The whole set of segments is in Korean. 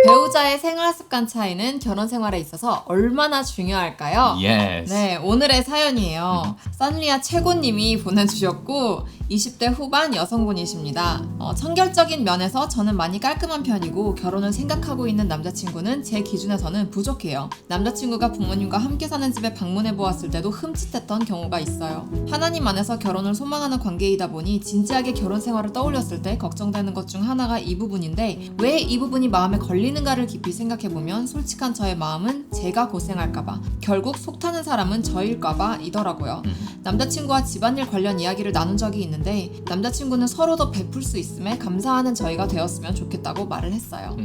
배우자의 생활 습관 차이는 결혼 생활에 있어서 얼마나 중요할까요? Yes. 네, 오늘의 사연이에요. 산리아 최고님이 보내주셨고 20대 후반 여성분이십니다. 청결적인 면에서 저는 많이 깔끔한 편이고 결혼을 생각하고 있는 남자친구는 제 기준에서는 부족해요. 남자친구가 부모님과 함께 사는 집에 방문해 보았을 때도 흠칫했던 경우가 있어요. 하나님 안에서 결혼을 소망하는 관계이다 보니 진지하게 결혼 생활을 떠올렸을 때 걱정되는 것 중 하나가 이 부분인데 왜 이 부분이 마음에 걸리는가를 깊이 생각해보면 솔직한 저의 마음은 제가 고생할까봐 결국 속 타는 사람은 저일까봐 이더라고요. 남자친구와 집안일 관련 이야기를 나눈 적이 있는데 남자친구는 서로 더 베풀 수 있음에 감사하는 저희가 되었으면 좋겠다고 말을 했어요.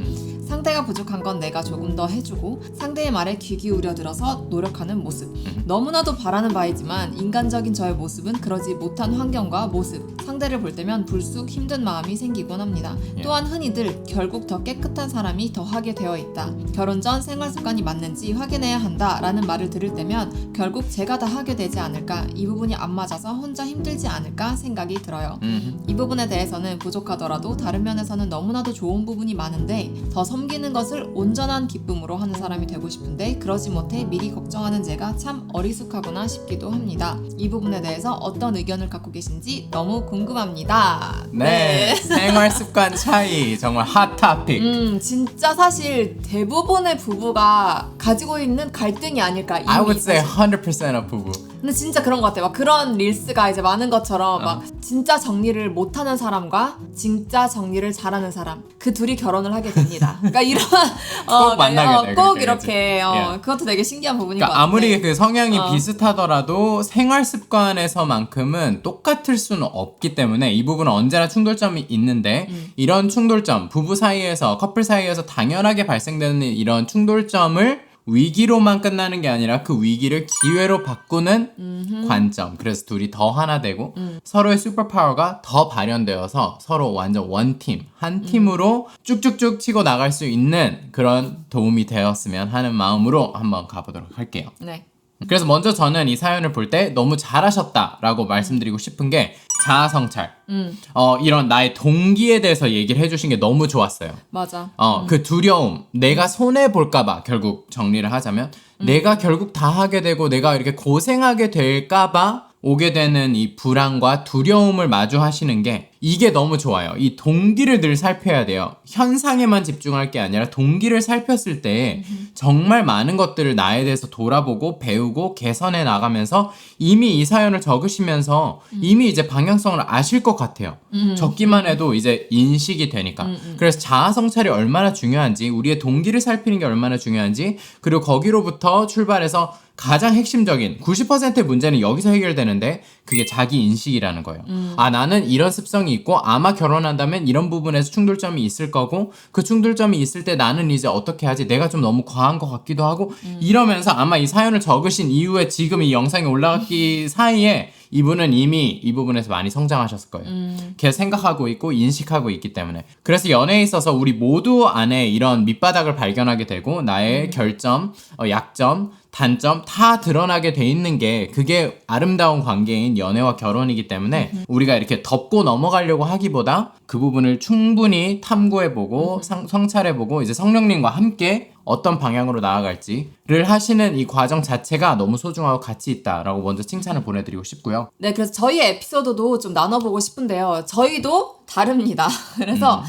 상대가 부족한 건 내가 조금 더 해주고 상대의 말에 귀 기울여 들어서 노력하는 모습. 너무나도 바라는 바이지만 인간적인 저의 모습은 그러지 못한 환경과 모습, 상대를 볼 때면 불쑥 힘든 마음이 생기곤 합니다. 또한 흔히들 결국 더 깨끗한 사람이 더 하게 되어 있다. 결혼 전 생활 습관이 맞는지 확인해야 한다 라는 말을 들을 때면 결국 제가 다 하게 되지 않을까, 이 부분이 안 맞아서 혼자 힘들지 않을까 생각이 들어요. 이 부분에 대해서는 부족하더라도 다른 면에서는 너무나도 좋은 부분이 많은데 더 섬기는 것을 온전한 기쁨으로 하는 사람이 되고 싶은데 그러지 못해 미리 걱정하는 제가 참 어리숙하구나 싶기도 합니다. 이 부분에 대해서 어떤 의견을 갖고 계신지 너무 궁금합니다. 네. 생활 습관 차이 정말 핫 토픽. 진짜 사실 대부분의 부부가 가지고 있는 갈등이 아닐까. I would say 사실. 100% of 부부. 근데 진짜 그런 것 같아요. 막 그런 릴스가 이제 많은 것처럼 막 진짜 정리를 못하는 사람과 진짜 정리를 잘하는 사람, 그 둘이 결혼을 하게 됩니다. 그러니까 이런 꼭 만나게 돼, 꼭 그렇게, 이렇게 그치? 그것도 되게 신기한 부분인 그러니까 것 같아요. 아무리 그 성향이 비슷하더라도 생활 습관에서만큼은 똑같을 수는 없기 때문에 이 부분은 언제나 충돌점이 있는데 이런 충돌점, 부부 사이에서 커플 사이에서 당연하게 발생되는 이런 충돌점을 위기로만 끝나는 게 아니라 그 위기를 기회로 바꾸는 관점. 그래서 둘이 더 하나 되고 서로의 슈퍼파워가 더 발현되어서 서로 완전 원팀, 한 팀으로 쭉쭉쭉 치고 나갈 수 있는 그런 도움이 되었으면 하는 마음으로 한번 가보도록 할게요. 네. 그래서 먼저 저는 이 사연을 볼 때 너무 잘하셨다라고 말씀드리고 싶은 게 자아성찰. 이런 나의 동기에 대해서 얘기를 해주신 게 너무 좋았어요. 맞아. 그 두려움, 내가 손해볼까봐 결국 정리를 하자면 내가 결국 다 하게 되고 내가 이렇게 고생하게 될까봐 오게 되는 이 불안과 두려움을 마주하시는 게 이게 너무 좋아요. 이 동기를 늘 살펴야 돼요. 현상에만 집중할 게 아니라 동기를 살폈을 때 정말 많은 것들을 나에 대해서 돌아보고 배우고 개선해 나가면서 이미 이 사연을 적으시면서 이미 이제 방향성을 아실 것 같아요. 적기만 해도 이제 인식이 되니까. 그래서 자아성찰이 얼마나 중요한지, 우리의 동기를 살피는 게 얼마나 중요한지, 그리고 거기로부터 출발해서 가장 핵심적인 90%의 문제는 여기서 해결되는데 그게 자기 인식이라는 거예요. 아, 나는 이런 습성이 있고 아마 결혼한다면 이런 부분에서 충돌점이 있을 거고 그 충돌점이 있을 때 나는 이제 어떻게 하지? 내가 좀 너무 과한 것 같기도 하고 이러면서 아마 이 사연을 적으신 이후에 지금 이 영상이 올라가기 사이에 이분은 이미 이 부분에서 많이 성장하셨을 거예요. 계속 생각하고 있고 인식하고 있기 때문에. 그래서 연애에 있어서 우리 모두 안에 이런 밑바닥을 발견하게 되고 나의 결점, 약점, 단점 다 드러나게 돼 있는 게 그게 아름다운 관계인 연애와 결혼이기 때문에 우리가 이렇게 덮고 넘어가려고 하기보다 그 부분을 충분히 탐구해보고 성찰해보고 이제 성령님과 함께 어떤 방향으로 나아갈지를 하시는 이 과정 자체가 너무 소중하고 가치 있다라고 먼저 칭찬을 보내드리고 싶고요. 네, 그래서 저희 에피소드도 좀 나눠보고 싶은데요. 저희도 다릅니다. 그래서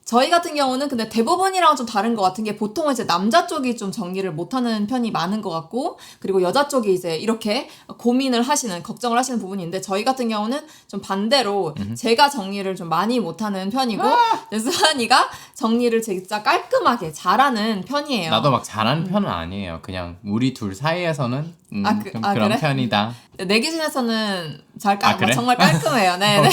저희 같은 경우는 근데 대부분이랑 좀 다른 것 같은 게 보통은 이제 남자 쪽이 좀 정리를 못하는 편이 많은 것 같고 그리고 여자 쪽이 이제 이렇게 고민을 하시는, 걱정을 하시는 부분이 있는데 저희 같은 경우는 좀 반대로 제가 정리를 좀 많이 못하는 편이고 수환이가 정리를 진짜 깔끔하게 잘하는 편이에요. 나도 막 잘하는 편은 아니에요. 그냥 우리 둘 사이에서는 좀 그런 그래? 편이다. 내 기준에서는 그래? 정말 깔끔해요. 네, 네.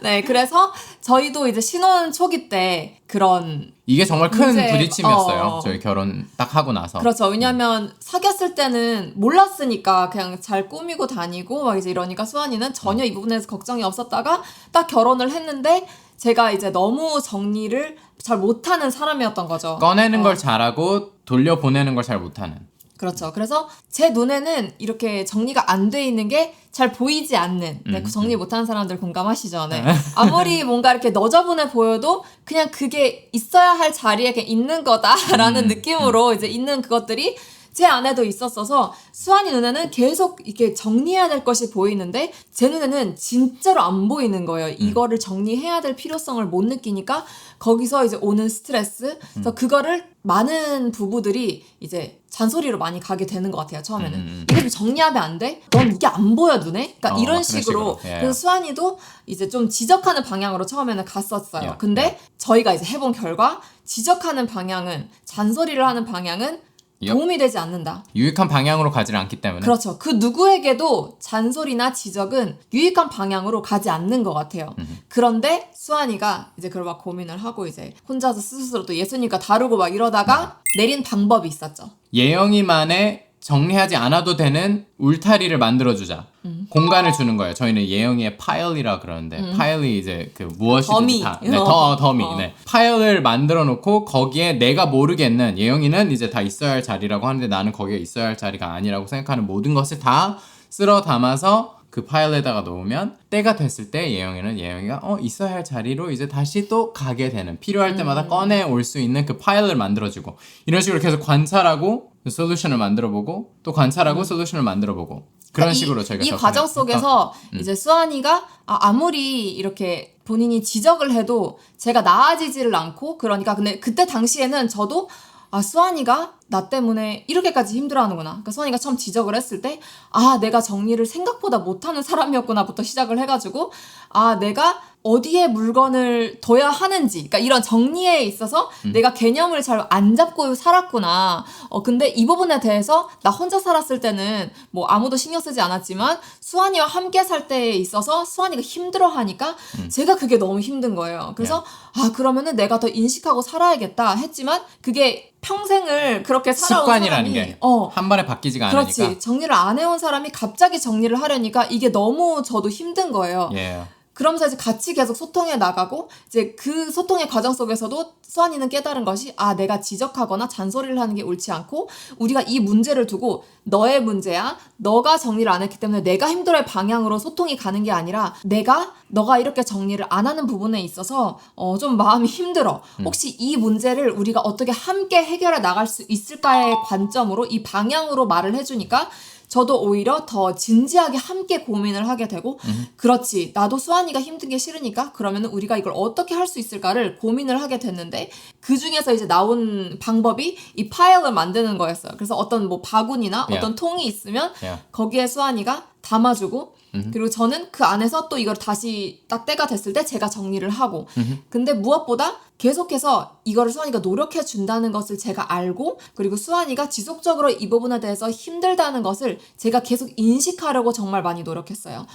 네, 그래서 저희도 이제 신혼 초기 때 그런 이게 정말 큰 문제, 부딪힘이었어요. 저희 결혼 딱 하고 나서. 그렇죠. 왜냐면 사귀었을 때는 몰랐으니까 그냥 잘 꾸미고 다니고 막 이제 이러니까 수환이는 전혀 이 부분에서 걱정이 없었다가 딱 결혼을 했는데 제가 이제 너무 정리를 잘 못하는 사람이었던 거죠. 꺼내는 걸 잘하고 돌려보내는 걸 잘 못하는. 그렇죠. 그래서 제 눈에는 이렇게 정리가 안 돼 있는 게 잘 보이지 않는, 네, 정리 못하는 사람들 공감하시죠? 네. 아무리 뭔가 이렇게 너저분해 보여도 그냥 그게 있어야 할 자리에 그냥 있는 거다라는 느낌으로 이제 있는 그것들이 제 안에도 있었어서 수환이 눈에는 계속 이렇게 정리해야 될 것이 보이는데 제 눈에는 진짜로 안 보이는 거예요. 이거를 정리해야 될 필요성을 못 느끼니까 거기서 이제 오는 스트레스, 그래서 그거를 많은 부부들이 이제 잔소리로 많이 가게 되는 것 같아요. 처음에는 이거 좀 정리하면 안 돼? 넌 이게 안 보여 눈에? 그러니까 이런 그런 식으로. 예. 그래서 수환이도 이제 좀 지적하는 방향으로 처음에는 갔었어요. 예. 근데 저희가 이제 해본 결과 지적하는 방향은, 잔소리를 하는 방향은 도움이 되지 않는다. 유익한 방향으로 가지 않기 때문에. 그렇죠. 그 누구에게도 잔소리나 지적은 유익한 방향으로 가지 않는 것 같아요. 그런데 수환이가 이제 그걸 막 고민을 하고 이제 혼자서 스스로 또 예수님과 다루고 막 이러다가 내린 방법이 있었죠. 예영이만의 정리하지 않아도 되는 울타리를 만들어주자. 공간을 주는 거예요. 저희는 예영이의 파일이라 그러는데 파일이 이제 그 무엇이든지 더미. 다 네, 더미. 네. 파일을 만들어 놓고 거기에 내가 모르겠는 예영이는 이제 다 있어야 할 자리라고 하는데 나는 거기에 있어야 할 자리가 아니라고 생각하는 모든 것을 다 쓸어 담아서 그 파일에다가 놓으면 때가 됐을 때 예영이가 있어야 할 자리로 이제 다시 또 가게 되는, 필요할 때마다 꺼내 올 수 있는 그 파일을 만들어주고 이런 식으로 계속 관찰하고 솔루션을 만들어보고 또 관찰하고 솔루션을 만들어보고 그런 식으로 저희가 이 과정 속에서 이제 수환이가 아무리 이렇게 본인이 지적을 해도 제가 나아지지를 않고, 그러니까 근데 그때 당시에는 저도 수환이가 나 때문에 이렇게까지 힘들어하는구나. 그러니까 수환이가 처음 지적을 했을 때 내가 정리를 생각보다 못하는 사람이었구나부터 시작을 해가지고 내가 어디에 물건을 둬야 하는지, 그러니까 이런 정리에 있어서 내가 개념을 잘 안 잡고 살았구나. 근데 이 부분에 대해서 나 혼자 살았을 때는 뭐 아무도 신경 쓰지 않았지만 수환이와 함께 살 때에 있어서 수환이가 힘들어하니까 제가 그게 너무 힘든 거예요. 그래서 그러면은 내가 더 인식하고 살아야겠다 했지만 그게 평생을 그렇게 살아온 습관이라는 사람이 게 한 번에 바뀌지가 그렇지. 않으니까. 정리를 안 해온 사람이 갑자기 정리를 하려니까 이게 너무 저도 힘든 거예요. 예. 그러면서 이제 같이 계속 소통해 나가고 이제 그 소통의 과정 속에서도 수환이는 깨달은 것이 내가 지적하거나 잔소리를 하는 게 옳지 않고 우리가 이 문제를 두고 너의 문제야. 너가 정리를 안 했기 때문에 내가 힘들어할 방향으로 소통이 가는 게 아니라 너가 이렇게 정리를 안 하는 부분에 있어서 좀 마음이 힘들어. 혹시 이 문제를 우리가 어떻게 함께 해결해 나갈 수 있을까의 관점으로 이 방향으로 말을 해주니까 저도 오히려 더 진지하게 함께 고민을 하게 되고 그렇지, 나도 수환이가 힘든 게 싫으니까 그러면 우리가 이걸 어떻게 할 수 있을까를 고민을 하게 됐는데 그 중에서 이제 나온 방법이 이 파일을 만드는 거였어요. 그래서 어떤 뭐 바구니나 어떤 통이 있으면 거기에 수환이가 담아주고 그리고 저는 그 안에서 또 이걸 다시 딱 때가 됐을 때 제가 정리를 하고 근데 무엇보다 계속해서 이거를 수환이가 노력해 준다는 것을 제가 알고 그리고 수환이가 지속적으로 이 부분에 대해서 힘들다는 것을 제가 계속 인식하려고 정말 많이 노력했어요.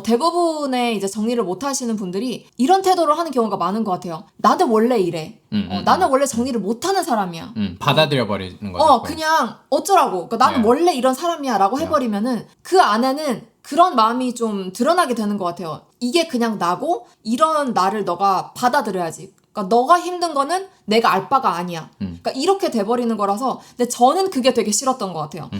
대부분의 이제 정리를 못 하시는 분들이 이런 태도를 하는 경우가 많은 것 같아요. 나는 원래 이래. 나는 원래 정리를 못 하는 사람이야. 받아들여 버리는 거죠. 그냥 어쩌라고. 그러니까 나는 원래 이런 사람이야 라고 해버리면은 그 안에는 그런 마음이 좀 드러나게 되는 것 같아요. 이게 그냥 나고 이런 나를 너가 받아들여야지. 그러니까 너가 힘든 거는 내가 알 바가 아니야. 그러니까 이렇게 돼버리는 거라서 근데 저는 그게 되게 싫었던 것 같아요.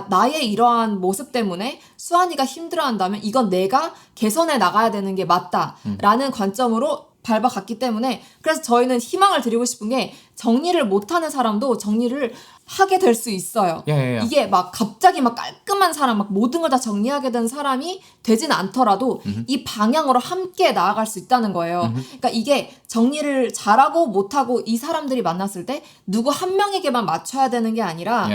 나의 이러한 모습 때문에 수환이가 힘들어한다면 이건 내가 개선해 나가야 되는 게 맞다라는 관점으로 밟아갔기 때문에 그래서 저희는 희망을 드리고 싶은 게 정리를 못하는 사람도 정리를 하게 될 수 있어요. 이게 막 갑자기 막 깔끔한 사람, 막 모든 걸 다 정리하게 된 사람이 되진 않더라도 이 방향으로 함께 나아갈 수 있다는 거예요. 그러니까 이게 정리를 잘하고 못하고 이 사람들이 만났을 때 누구 한 명에게만 맞춰야 되는 게 아니라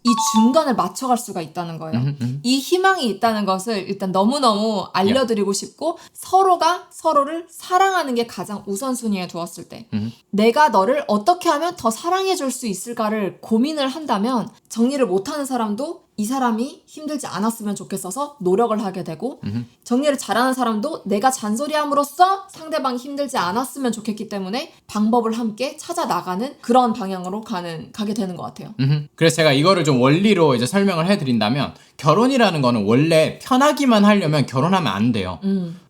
이 중간을 맞춰갈 수가 있다는 거예요. 이 희망이 있다는 것을 일단 너무너무 알려드리고 싶고 서로가 서로를 사랑하는 게 가장 우선순위에 두었을 때 내가 너를 어떻게 하면 더 사랑해 줄 수 있을까를 고민을 한다면 정리를 못하는 사람도 이 사람이 힘들지 않았으면 좋겠어서 노력을 하게 되고 정리를 잘하는 사람도 내가 잔소리함으로써 상대방이 힘들지 않았으면 좋겠기 때문에 방법을 함께 찾아 나가는 그런 방향으로 가게 되는 것 같아요. 그래서 제가 이거를 좀 원리로 이제 설명을 해드린다면 결혼이라는 거는 원래 편하기만 하려면 결혼하면 안 돼요.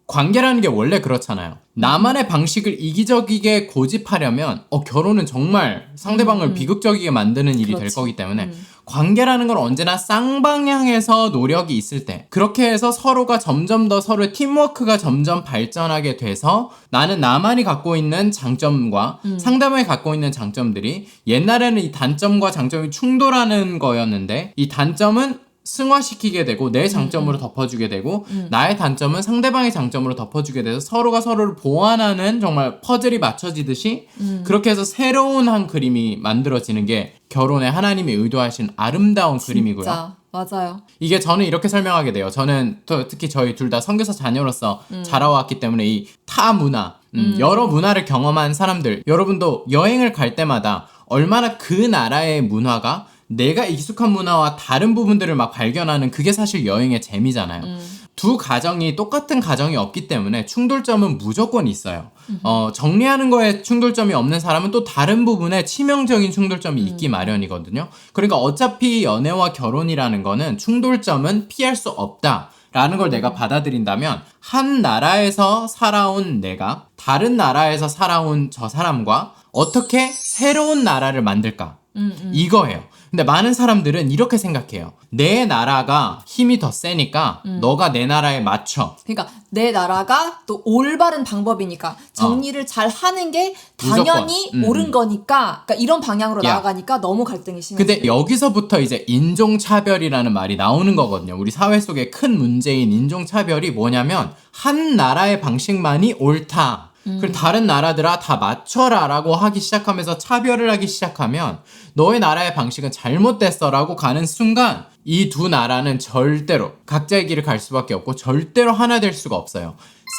관계라는 게 원래 그렇잖아요. 나만의 방식을 이기적이게 고집하려면 결혼은 정말 상대방을 비극적이게 만드는 일이 될 그렇지. 거기 때문에 관계라는 건 언제나 쌍방향에서 노력이 있을 때 그렇게 해서 서로가 점점 더 서로의 팀워크가 점점 발전하게 돼서 나는 나만이 갖고 있는 장점과 상대방이 갖고 있는 장점들이 옛날에는 이 단점과 장점이 충돌하는 거였는데 이 단점은 승화시키게 되고 내 장점으로 덮어주게 되고 나의 단점은 상대방의 장점으로 덮어주게 돼서 서로가 서로를 보완하는 정말 퍼즐이 맞춰지듯이 그렇게 해서 새로운 한 그림이 만들어지는 게 결혼에 하나님이 의도하신 아름다운 그림이고요. 진짜 맞아요. 이게 저는 이렇게 설명하게 돼요. 저는 또 특히 저희 둘 다 선교사 자녀로서 자라왔기 때문에 이 타 문화, 여러 문화를 경험한 사람들, 여러분도 여행을 갈 때마다 얼마나 그 나라의 문화가 내가 익숙한 문화와 다른 부분들을 막 발견하는 그게 사실 여행의 재미잖아요. 두 가정이 똑같은 가정이 없기 때문에 충돌점은 무조건 있어요. 정리하는 거에 충돌점이 없는 사람은 또 다른 부분에 치명적인 충돌점이 있기 마련이거든요. 그러니까 어차피 연애와 결혼이라는 거는 충돌점은 피할 수 없다. 라는 걸 내가 받아들인다면 한 나라에서 살아온 내가 다른 나라에서 살아온 저 사람과 어떻게 새로운 나라를 만들까? 이거예요. 근데 많은 사람들은 이렇게 생각해요. 내 나라가 힘이 더 세니까 너가 내 나라에 맞춰. 그러니까 내 나라가 또 올바른 방법이니까 정리를 잘 하는 게 당연히 옳은 거니까 그러니까 이런 방향으로 나아가니까 너무 갈등이 심해져. 근데 여기서부터 이제 인종차별이라는 말이 나오는 거거든요. 우리 사회 속의 큰 문제인 인종차별이 뭐냐면 한 나라의 방식만이 옳다. 그리고 다른 나라들아 다 맞춰라 라고 하기 시작하면서 차별을 하기 시작하면 너의 나라의 방식은 잘못됐어 라고 가는 순간 이 두 나라는 절대로 각자의 길을 갈 수밖에 없고 절대로 하나 될 수가 없어요.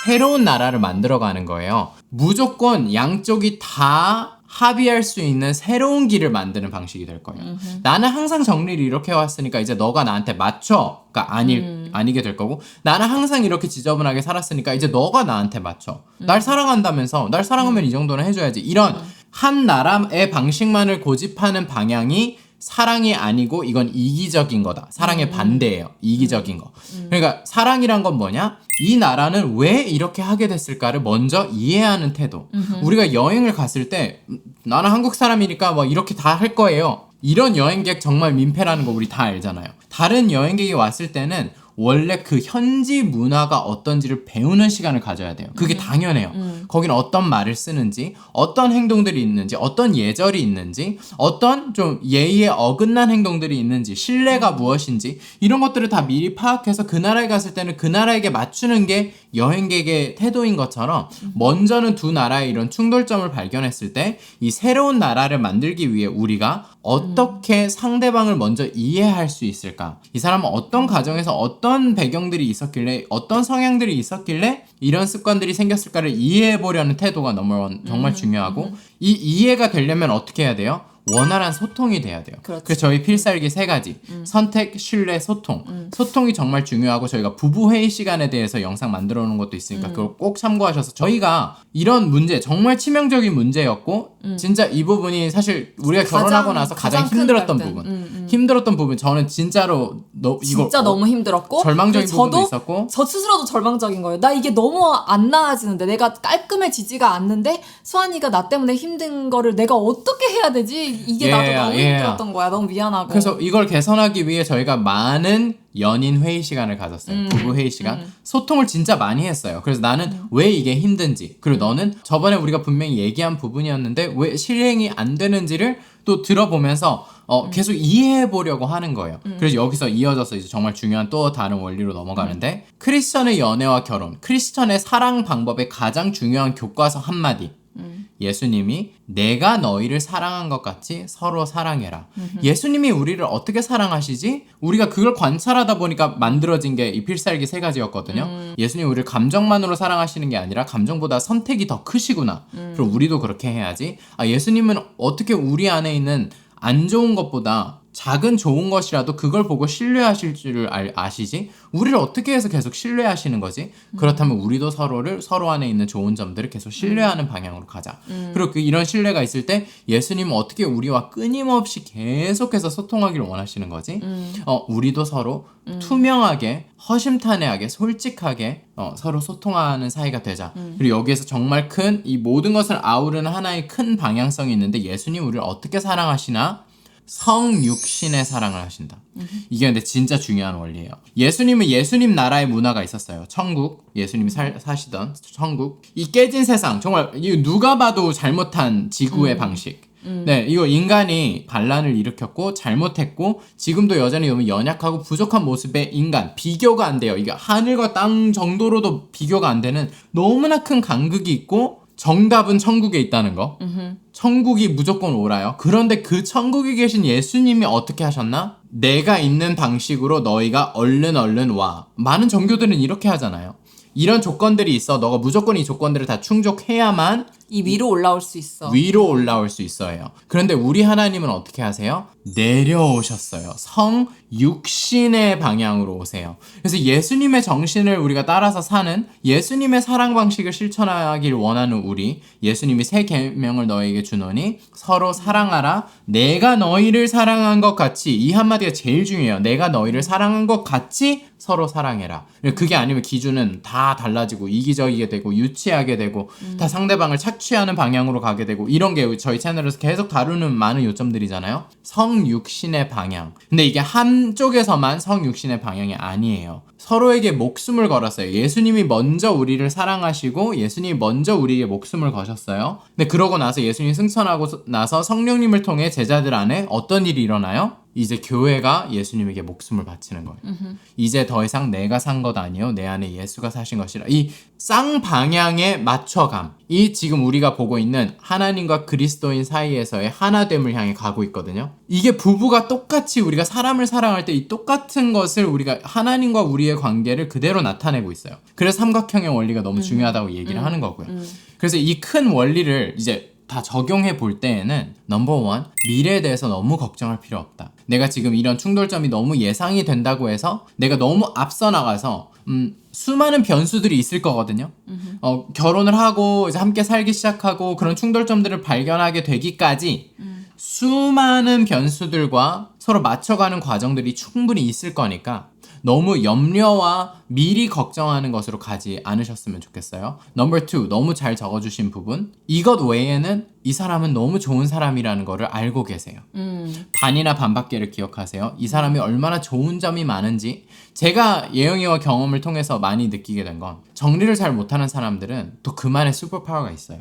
새로운 나라를 만들어가는 거예요. 무조건 양쪽이 다 합의할 수 있는 새로운 길을 만드는 방식이 될 거예요. 나는 항상 정리를 이렇게 해왔으니까 이제 너가 나한테 맞춰가 아니게 될 거고 나는 항상 이렇게 지저분하게 살았으니까 이제 너가 나한테 맞춰. 날 사랑한다면서 날 사랑하면 이 정도는 해줘야지. 이런 한 나라의 방식만을 고집하는 방향이 사랑이 아니고 이건 이기적인 거다. 사랑의 반대예요. 이기적인 거. 그러니까 사랑이란 건 뭐냐? 이 나라는 왜 이렇게 하게 됐을까를 먼저 이해하는 태도. 우리가 여행을 갔을 때 나는 한국 사람이니까 뭐 이렇게 다 할 거예요. 이런 여행객 정말 민폐라는 거 우리 다 알잖아요. 다른 여행객이 왔을 때는 원래 그 현지 문화가 어떤지를 배우는 시간을 가져야 돼요. 그게 당연해요. 거기는 어떤 말을 쓰는지, 어떤 행동들이 있는지, 어떤 예절이 있는지, 어떤 좀 예의에 어긋난 행동들이 있는지, 신뢰가 무엇인지 이런 것들을 다 미리 파악해서 그 나라에 갔을 때는 그 나라에게 맞추는 게 여행객의 태도인 것처럼 먼저는 두 나라의 이런 충돌점을 발견했을 때 이 새로운 나라를 만들기 위해 우리가 어떻게 상대방을 먼저 이해할 수 있을까? 이 사람은 어떤 가정에서 어떤 배경들이 있었길래 어떤 성향들이 있었길래 이런 습관들이 생겼을까를 이해해 보려는 태도가 넘버원 정말 중요하고 이 이해가 되려면 어떻게 해야 돼요? 원활한 소통이 돼야 돼요. 그렇지. 그래서 저희 필살기 3가지 선택, 신뢰, 소통. 소통이 정말 중요하고 저희가 부부 회의 시간에 대해서 영상 만들어 놓은 것도 있으니까 그걸 꼭 참고하셔서 저희가 이런 문제 정말 치명적인 문제였고 진짜 이 부분이 사실 우리가 결혼하고 나서 가장 힘들었던 부분. 힘들었던 부분 저는 진짜로 이거 진짜 너무 힘들었고 절망적인 그리고 부분도 있었고 저 스스로도 절망적인 거예요. 나 이게 너무 안 나아지는데 내가 깔끔해지지가 않는데 수환이가 나 때문에 힘든 거를 내가 어떻게 해야 되지? 이게 나도 너무 힘들었던 거야. 너무 미안하고. 그래서 이걸 개선하기 위해 저희가 많은 연인 회의 시간을 가졌어요. 부부 회의 시간. 소통을 진짜 많이 했어요. 그래서 나는 왜 이게 힘든지 그리고 너는 저번에 우리가 분명히 얘기한 부분이었는데 왜 실행이 안 되는지를 또 들어보면서 계속 이해해 보려고 하는 거예요. 그래서 여기서 이어져서 이제 정말 중요한 또 다른 원리로 넘어가는데 크리스천의 연애와 결혼, 크리스천의 사랑 방법의 가장 중요한 교과서 한마디. 예수님이 내가 너희를 사랑한 것 같이 서로 사랑해라. 예수님이 우리를 어떻게 사랑하시지? 우리가 그걸 관찰하다 보니까 만들어진 게 이 필살기 3가지였거든요. 예수님이 우리를 감정만으로 사랑하시는 게 아니라 감정보다 선택이 더 크시구나. 그럼 우리도 그렇게 해야지. 예수님은 어떻게 우리 안에 있는 안 좋은 것보다 작은 좋은 것이라도 그걸 보고 신뢰하실 줄 아시지? 우리를 어떻게 해서 계속 신뢰하시는 거지? 그렇다면 우리도 서로 안에 있는 좋은 점들을 계속 신뢰하는 방향으로 가자. 그리고 이런 신뢰가 있을 때 예수님은 어떻게 우리와 끊임없이 계속해서 소통하기를 원하시는 거지? 우리도 서로 투명하게, 허심탄회하게, 솔직하게 서로 소통하는 사이가 되자. 그리고 여기에서 정말 큰 이 모든 것을 아우르는 하나의 큰 방향성이 있는데 예수님 우리를 어떻게 사랑하시나? 성육신의 사랑을 하신다. 이게 근데 진짜 중요한 원리예요. 예수님은 예수님 나라의 문화가 있었어요. 천국, 예수님이 사시던 천국. 이 깨진 세상, 정말 이거 누가 봐도 잘못한 지구의 방식. 네, 이거 인간이 반란을 일으켰고 잘못했고 지금도 여전히 너무 연약하고 부족한 모습의 인간, 비교가 안 돼요. 이게 하늘과 땅 정도로도 비교가 안 되는 너무나 큰 간극이 있고 정답은 천국에 있다는 거. 천국이 무조건 오라요. 그런데 그 천국에 계신 예수님이 어떻게 하셨나? 내가 있는 방식으로 너희가 얼른 와. 많은 종교들은 이렇게 하잖아요. 이런 조건들이 있어. 너가 무조건 이 조건들을 다 충족해야만 이 위로 올라올 수 있어. 위로 올라올 수 있어요. 그런데 우리 하나님은 어떻게 하세요? 내려오셨어요. 성육신의 방향으로 오세요. 그래서 예수님의 정신을 우리가 따라서 사는 예수님의 사랑 방식을 실천하길 원하는 우리, 예수님이 새 계명을 너에게 주노니 서로 사랑하라. 내가 너희를 사랑한 것 같이, 이 한마디가 제일 중요해요. 내가 너희를 사랑한 것 같이 서로 사랑해라. 그게 아니면 기준은 다 달라지고 이기적이게 되고 유치하게 되고 다 상대방을 착취하는 방향으로 가게 되고 이런 게 저희 채널에서 계속 다루는 많은 요점들이잖아요. 성육신의 방향. 근데 이게 한쪽에서만 성육신의 방향이 아니에요. 서로에게 목숨을 걸었어요. 예수님이 먼저 우리를 사랑하시고 예수님이 먼저 우리에게 목숨을 거셨어요. 근데 그러고 나서 예수님이 승천하고 나서 성령님을 통해 제자들 안에 어떤 일이 일어나요? 이제 교회가 예수님에게 목숨을 바치는 거예요. 이제 더 이상 내가 산 것 아니요 내 안에 예수가 사신 것이라. 이 쌍방향의 맞춰감, 이 지금 우리가 보고 있는 하나님과 그리스도인 사이에서의 하나됨을 향해 가고 있거든요. 이게 부부가 똑같이 우리가 사람을 사랑할 때 이 똑같은 것을 우리가 하나님과 우리의 관계를 그대로 나타내고 있어요. 그래서 삼각형의 원리가 너무 중요하다고 얘기를 하는 거고요. 그래서 이 큰 원리를 이제 다 적용해 볼 때에는 넘버 원, 미래에 대해서 너무 걱정할 필요 없다. 내가 지금 이런 충돌점이 너무 예상이 된다고 해서 내가 너무 앞서 나가서 수많은 변수들이 있을 거거든요. 결혼을 하고 이제 함께 살기 시작하고 그런 충돌점들을 발견하게 되기까지 수많은 변수들과 서로 맞춰가는 과정들이 충분히 있을 거니까 너무 염려와 미리 걱정하는 것으로 가지 않으셨으면 좋겠어요. 넘버 2, 너무 잘 적어주신 부분. 이것 외에는 이 사람은 너무 좋은 사람이라는 거를 알고 계세요. 반이나 반밖에를 기억하세요. 이 사람이 얼마나 좋은 점이 많은지. 제가 예영이와 경험을 통해서 많이 느끼게 된 건 정리를 잘 못하는 사람들은 또 그만의 슈퍼파워가 있어요.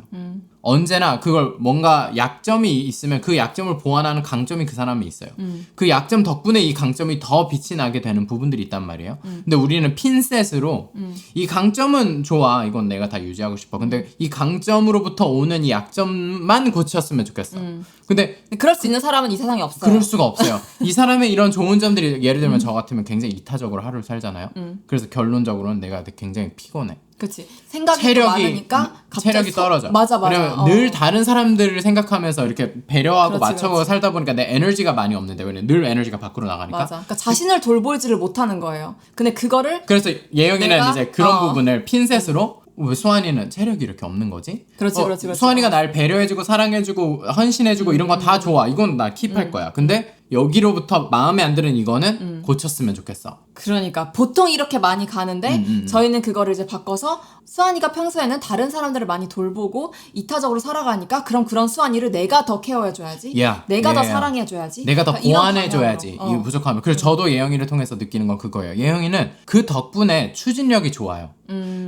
언제나 그걸 뭔가 약점이 있으면 그 약점을 보완하는 강점이 그 사람이 있어요. 그 약점 덕분에 이 강점이 더 빛이 나게 되는 부분들이 있단 말이에요. 근데 우리는 핀셋으로 이 강점은 좋아, 이건 내가 다 유지하고 싶어. 근데 이 강점으로부터 오는 이 약점만 고쳤으면 좋겠어. 근데 그럴 수 있는 사람은 이 세상에 없어요. 그럴 수가 없어요. 이 사람의 이런 좋은 점들이, 예를 들면 저 같으면 굉장히 이타적으로 하루를 살잖아요. 그래서 결론적으로는 내가 굉장히 피곤해. 그치. 생각이 또 많으니까 체력이 떨어져. 맞아. 왜냐면 늘 다른 사람들을 생각하면서 이렇게 배려하고 그렇지, 맞춰가고 그렇지. 살다 보니까 내 에너지가 많이 없는데, 왜냐면 늘 에너지가 밖으로 나가니까. 맞아. 그러니까 자신을 돌보지를 못하는 거예요. 근데 그거를 그래서 예영이는 내가? 이제 그런 부분을 핀셋으로 왜 수환이는 체력이 이렇게 없는 거지? 그렇지. 수환이가 날 배려해주고 사랑해주고 헌신해주고 이런 거 다 좋아. 이건 나 킵할 거야. 근데 여기로부터 마음에 안 드는 이거는 고쳤으면 좋겠어. 그러니까 보통 이렇게 많이 가는데 저희는 그거를 이제 바꿔서 수환이가 평소에는 다른 사람들을 많이 돌보고 이타적으로 살아가니까 그럼 그런 수환이를 내가 더 케어해줘야지. 내가 더 사랑해줘야지. 내가 더 그러니까 이런 보완해줘야지. 방향으로. 이거 부족하면. 그래서 저도 예영이를 통해서 느끼는 건 그거예요. 예영이는 그 덕분에 추진력이 좋아요.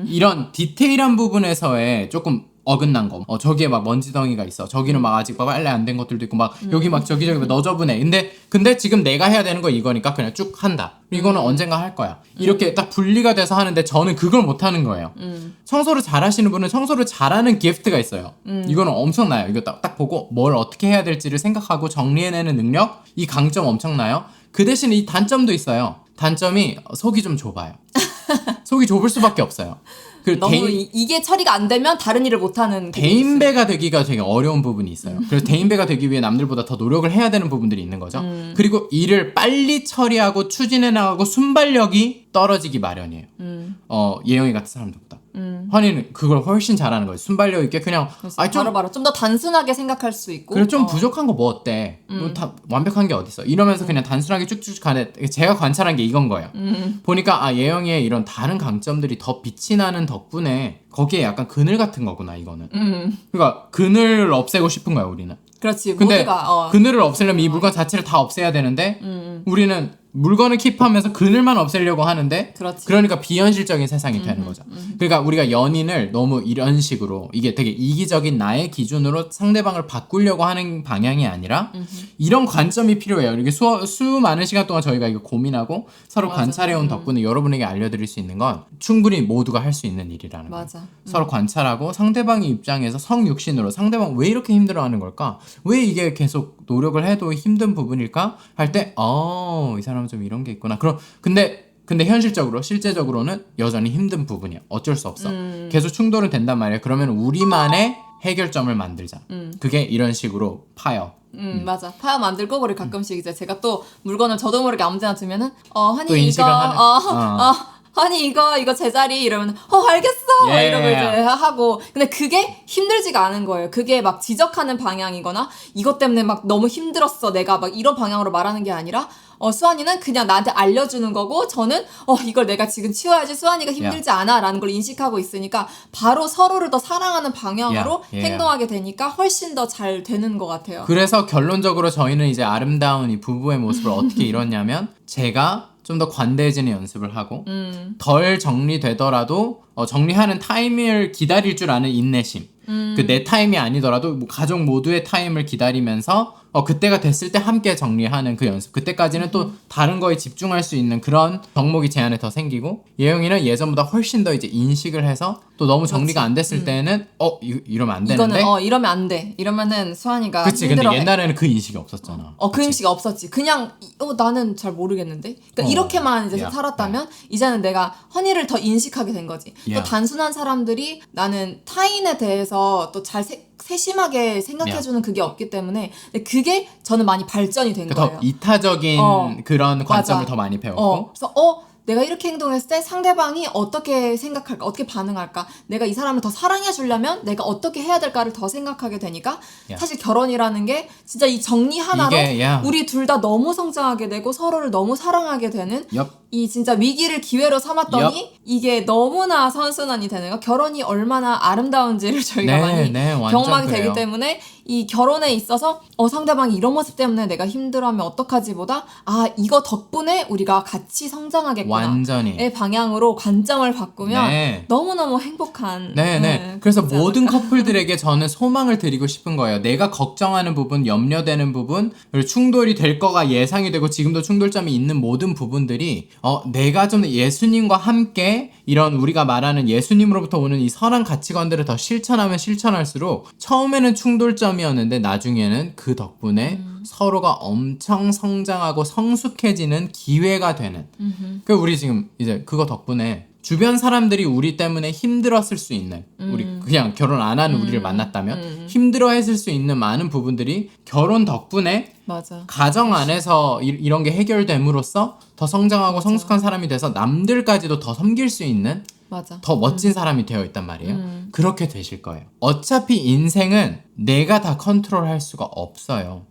이런 디테일한 부분에서의 조금 어긋난 거. 저기에 막 먼지덩이가 있어. 저기는 막 아직 막 빨래 안 된 것들도 있고 막 여기 막 저기저기 막 너저분해. 근데 지금 내가 해야 되는 거 이거니까 그냥 쭉 한다. 이거는 언젠가 할 거야. 이렇게 딱 분리가 돼서 하는데 저는 그걸 못 하는 거예요. 청소를 잘하시는 분은 청소를 잘하는 기프트가 있어요. 이거는 엄청나요. 이거 딱 보고 뭘 어떻게 해야 될지를 생각하고 정리해내는 능력, 이 강점 엄청나요. 그 대신에 이 단점도 있어요. 단점이 속이 좀 좁아요. 속이 좁을 수밖에 없어요. 그리고 너무 이게 처리가 안 되면 다른 일을 못하는 게 있어요. 대인배가 되기가 되게 어려운 부분이 있어요. 그래서 대인배가 되기 위해 남들보다 더 노력을 해야 되는 부분들이 있는 거죠. 그리고 일을 빨리 처리하고 추진해 나가고 순발력이 떨어지기 마련이에요. 예영이 같은 사람들보다. 환희는 그걸 훨씬 잘하는 거예요. 순발력 있게 그냥 바로 좀 더 단순하게 생각할 수 있고. 그래 좀 부족한 거 뭐 어때? 뭐 다 완벽한 게 어딨어? 이러면서 그냥 단순하게 쭉쭉 가네. 제가 관찰한 게 이건 거예요. 보니까 예영이의 이런 다른 강점들이 더 빛이 나는 덕분에 거기에 약간 그늘 같은 거구나 이거는. 그러니까 그늘을 없애고 싶은 거야 우리는. 그렇지. 근데 모두가 그늘을 없애려면 이 물건 자체를 다 없애야 되는데 우리는 물건을 킵하면서 그늘만 없애려고 하는데 그렇지. 그러니까 비현실적인 세상이 되는 거죠. 그러니까 우리가 연인을 너무 이런 식으로 이게 되게 이기적인 나의 기준으로 상대방을 바꾸려고 하는 방향이 아니라 이런 관점이 필요해요. 이렇게 수많은 시간 동안 저희가 이거 고민하고 서로 관찰해온 덕분에 여러분에게 알려드릴 수 있는 건 충분히 모두가 할 수 있는 일이라는 거예요. 서로 관찰하고 상대방의 입장에서 성육신으로 상대방 왜 이렇게 힘들어하는 걸까? 왜 이게 계속 노력을 해도 힘든 부분일까? 할 때 이 사람은 좀 이런 게 있구나. 근데 현실적으로 실제적으로는 여전히 힘든 부분이야. 어쩔 수 없어. 계속 충돌은 된단 말이야. 그러면 우리만의 해결점을 만들자. 그게 이런 식으로 파여. 맞아. 파야 만들고 우리 가끔씩 이제 제가 또 물건을 저도 모르게 아무데나 두면은 환희 또 이거 인식을 하는. 아니 이거 제자리 이러면 알겠어 이러고 이제 하고 근데 그게 힘들지가 않은 거예요. 그게 막 지적하는 방향이거나 이것 때문에 막 너무 힘들었어 내가 막 이런 방향으로 말하는 게 아니라 수환이는 그냥 나한테 알려주는 거고 저는 이걸 내가 지금 치워야지 수환이가 힘들지 않아 라는 걸 인식하고 있으니까 바로 서로를 더 사랑하는 방향으로 행동하게 되니까 훨씬 더 잘 되는 것 같아요. 그래서 결론적으로 저희는 이제 아름다운 이 부부의 모습을 어떻게 이뤘냐면 제가 좀 더 관대해지는 연습을 하고 덜 정리되더라도 정리하는 타임을 기다릴 줄 아는 인내심 그 내 타임이 아니더라도 뭐 가족 모두의 타임을 기다리면서 그때가 됐을 때 함께 정리하는 그 연습 그때까지는 또 다른 거에 집중할 수 있는 그런 덕목이 제 안에 더 생기고 예영이는 예전보다 훨씬 더 이제 인식을 해서 또 너무 정리가 안 됐을 때는 이러면 안 되는데 이거는 이러면 안 돼 이러면은 수환이가 그치 근데 옛날에는 그 인식이 없었잖아. 그 인식이 없었지. 그냥 나는 잘 모르겠는데 그러니까 이렇게만 이제 살았다면 이제는 내가 허니를 더 인식하게 된 거지. 또 단순한 사람들이 나는 타인에 대해서 또 잘 세심하게 생각해주는 그게 없기 때문에 근데 그게 저는 많이 발전이 된 거예요. 더 이타적인 그런 관점을 더 많이 배웠고 그래서 내가 이렇게 행동했을 때 상대방이 어떻게 생각할까 어떻게 반응할까 내가 이 사람을 더 사랑해 주려면 내가 어떻게 해야 될까를 더 생각하게 되니까 사실 결혼이라는 게 진짜 이 정리 하나로 우리 둘 다 너무 성장하게 되고 서로를 너무 사랑하게 되는 이 진짜 위기를 기회로 삼았더니 이게 너무나 선순환이 되는 거 결혼이 얼마나 아름다운지를 저희가 많이 경험하게 되기 때문에 이 결혼에 있어서 상대방이 이런 모습 때문에 내가 힘들어하면 어떡하지 보다 이거 덕분에 우리가 같이 성장하겠구나 의 방향으로 관점을 바꾸면 너무너무 행복한 그래서 모든 커플들에게 저는 소망을 드리고 싶은 거예요. 내가 걱정하는 부분, 염려되는 부분, 그리고 충돌이 될 거가 예상이 되고 지금도 충돌점이 있는 모든 부분들이 내가 좀 예수님과 함께 이런 우리가 말하는 예수님으로부터 오는 이 선한 가치관들을 더 실천하면 실천할수록 처음에는 충돌점이었는데 나중에는 그 덕분에 서로가 엄청 성장하고 성숙해지는 기회가 되는 그 우리 지금 이제 그거 덕분에 주변 사람들이 우리 때문에 힘들었을 수 있는 우리 그냥 결혼 안 하는 우리를 만났다면 힘들어했을 수 있는 많은 부분들이 결혼 덕분에 가정 안에서 이런 게 해결됨으로써 더 성장하고 성숙한 사람이 돼서 남들까지도 더 섬길 수 있는 더 멋진 사람이 되어 있단 말이에요. 그렇게 되실 거예요. 어차피 인생은 내가 다 컨트롤할 수가 없어요.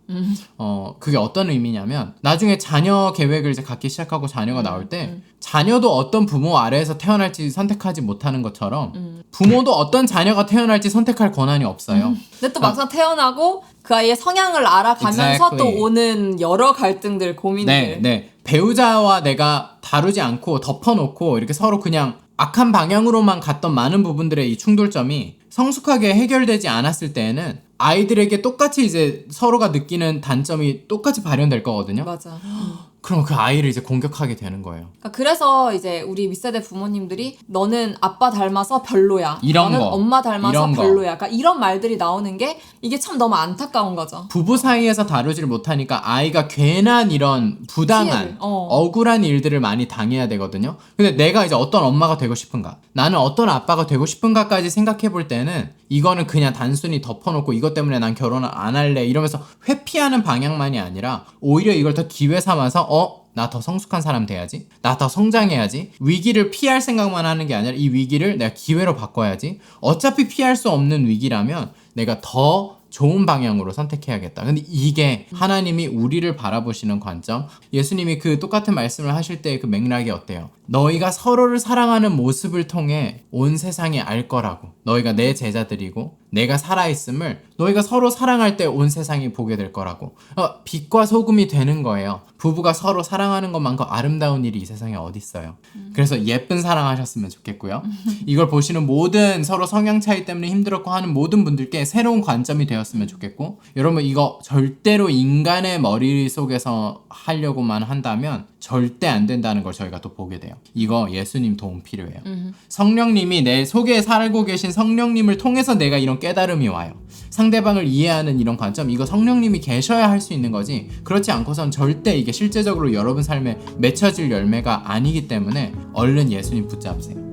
그게 어떤 의미냐면 나중에 자녀 계획을 이제 갖기 시작하고 자녀가 나올 때 자녀도 어떤 부모 아래에서 태어날지 선택하지 못하는 것처럼 부모도 어떤 자녀가 태어날지 선택할 권한이 없어요. 근데 또 막상 태어나고 그 아이의 성향을 알아가면서 또 오는 여러 갈등들, 고민들. 배우자와 내가 다루지 않고 덮어놓고 이렇게 서로 그냥 악한 방향으로만 갔던 많은 부분들의 이 충돌점이 성숙하게 해결되지 않았을 때에는 아이들에게 똑같이 이제 서로가 느끼는 단점이 똑같이 발현될 거거든요. 그럼 그 아이를 이제 공격하게 되는 거예요. 그러니까 그래서 이제 우리 윗세대 부모님들이 너는 아빠 닮아서 별로야. 이런 너는 거. 엄마 닮아서 이런 거. 별로야. 그러니까 이런 말들이 나오는 게 이게 참 너무 안타까운 거죠. 부부 사이에서 다루지를 못하니까 아이가 괜한 이런 부당한 피해를, 억울한 일들을 많이 당해야 되거든요. 근데 내가 이제 어떤 엄마가 되고 싶은가, 나는 어떤 아빠가 되고 싶은가까지 생각해 볼 때는 이거는 그냥 단순히 덮어놓고 이것 때문에 난 결혼을 안 할래 이러면서 회피하는 방향만이 아니라 오히려 이걸 더 기회 삼아서 나 더 성숙한 사람 돼야지, 나 더 성장해야지, 위기를 피할 생각만 하는 게 아니라 이 위기를 내가 기회로 바꿔야지, 어차피 피할 수 없는 위기라면 내가 더 좋은 방향으로 선택해야겠다. 근데 이게 하나님이 우리를 바라보시는 관점, 예수님이 그 똑같은 말씀을 하실 때 그 맥락이 어때요? 너희가 서로를 사랑하는 모습을 통해 온 세상이 알 거라고. 너희가 내 제자들이고 내가 살아있음을 너희가 서로 사랑할 때 온 세상이 보게 될 거라고. 빛과 소금이 되는 거예요. 부부가 서로 사랑하는 것만큼 아름다운 일이 이 세상에 어디 있어요. 그래서 예쁜 사랑하셨으면 좋겠고요. 이걸 보시는 모든 서로 성향 차이 때문에 힘들었고 하는 모든 분들께 새로운 관점이 되었으면 좋겠고, 여러분 이거 절대로 인간의 머릿속에서 하려고만 한다면 절대 안 된다는 걸 저희가 또 보게 돼요. 이거 예수님 도움 필요해요. 성령님이 내 속에 살고 계신 성령님을 통해서 내가 이런 깨달음이 와요. 상대방을 이해하는 이런 관점, 이거 성령님이 계셔야 할 수 있는 거지, 그렇지 않고선 절대 이게 실제적으로 여러분 삶에 맺혀질 열매가 아니기 때문에 얼른 예수님 붙잡으세요.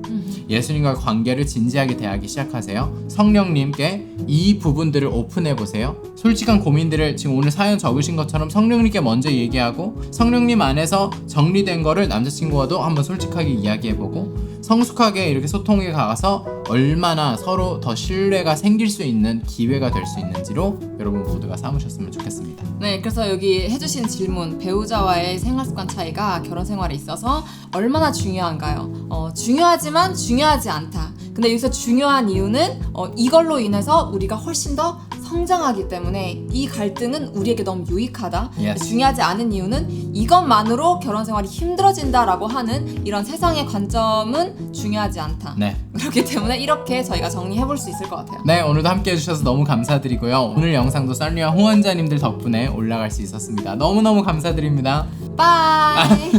예수님과 관계를 진지하게 대하기 시작하세요. 성령님께 이 부분들을 오픈해 보세요. 솔직한 고민들을 지금 오늘 사연 적으신 것처럼 성령님께 먼저 얘기하고, 성령님 안에서 정리된 거를 남자친구와도 한번 솔직하게 이야기해보고, 성숙하게 이렇게 소통에 가서 얼마나 서로 더 신뢰가 생길 수 있는 기회가 될 수 있는지로 여러분 모두가 삼으셨으면 좋겠습니다. 네, 그래서 여기 해주신 질문, 배우자와의 생활습관 차이가 결혼 생활에 있어서 얼마나 중요한가요? 중요하지만 중요하지 않다. 근데 여기서 중요한 이유는 이걸로 인해서 우리가 훨씬 더 성장하기 때문에 이 갈등은 우리에게 너무 유익하다. Yes. 중요하지 않은 이유는 이것만으로 결혼 생활이 힘들어진다라고 하는 이런 세상의 관점은 중요하지 않다. 네. 그렇기 때문에 이렇게 저희가 정리해볼 수 있을 것 같아요. 네, 오늘도 함께 해주셔서 너무 감사드리고요. 오늘 영상도 썰리와 후원자님들 덕분에 올라갈 수 있었습니다. 너무너무 감사드립니다. 빠이.